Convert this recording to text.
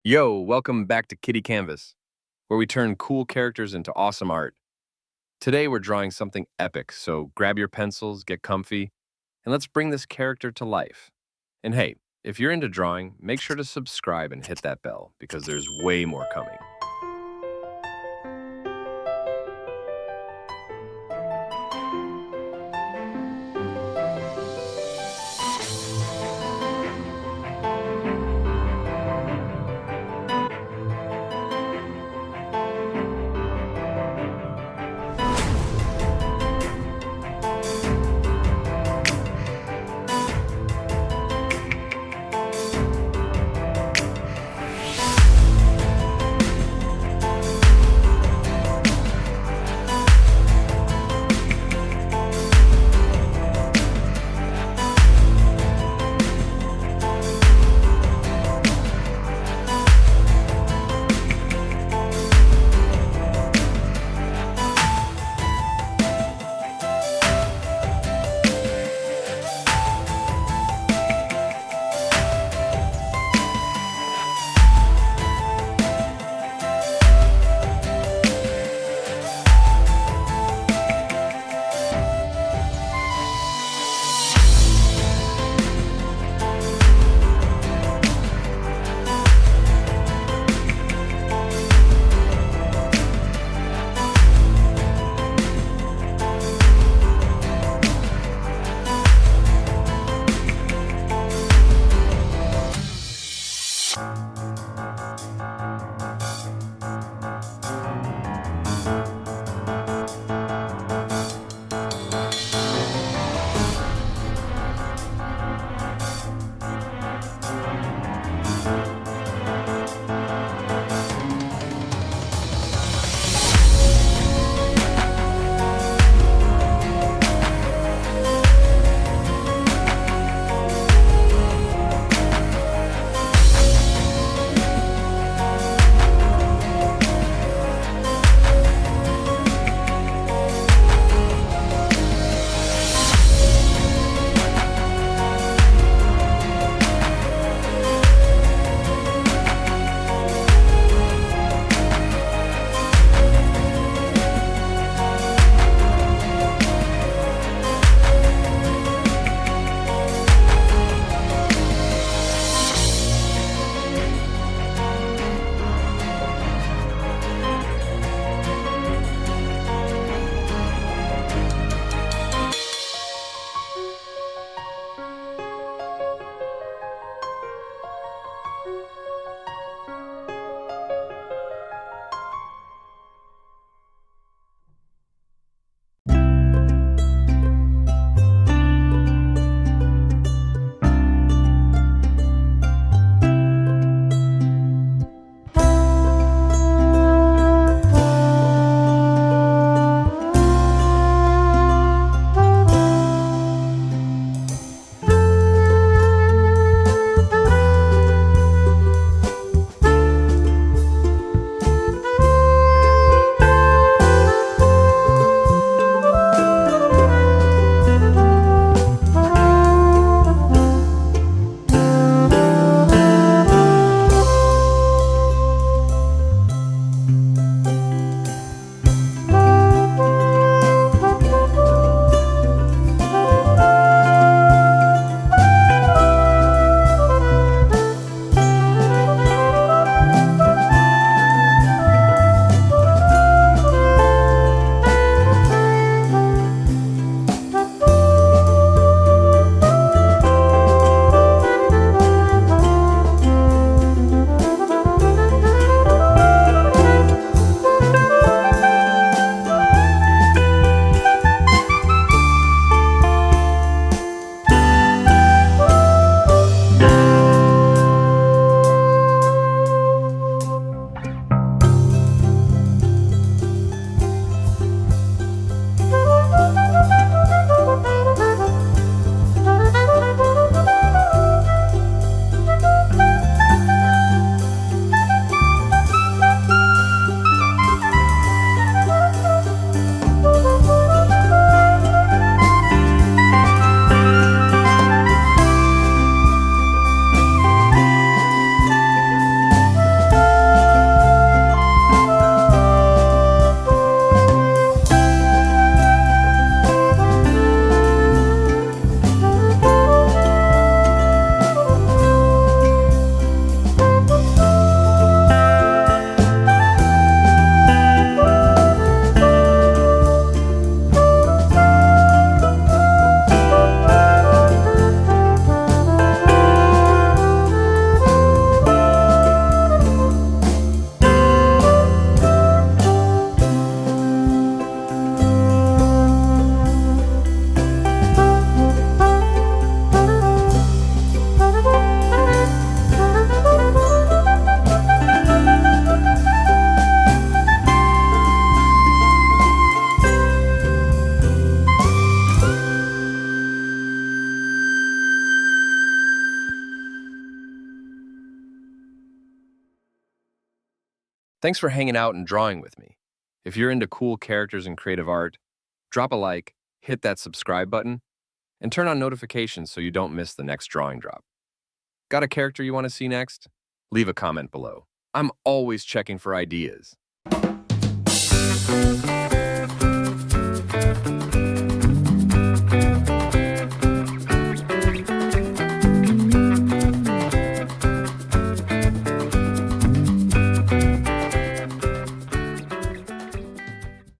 Yo, welcome back to Kitty Canvas, where we turn cool characters into awesome art. Today we're drawing something epic, so grab your pencils, get comfy, and let's bring this character to life. And hey, if you're into drawing, make sure to subscribe and hit that bell because there's way more coming. Thanks for hanging out and drawing with me. If you're into cool characters and creative art, drop a like, hit that subscribe button, and turn on notifications so you don't miss the next drawing drop. Got a character you want to see next? Leave a comment below. I'm always checking for ideas.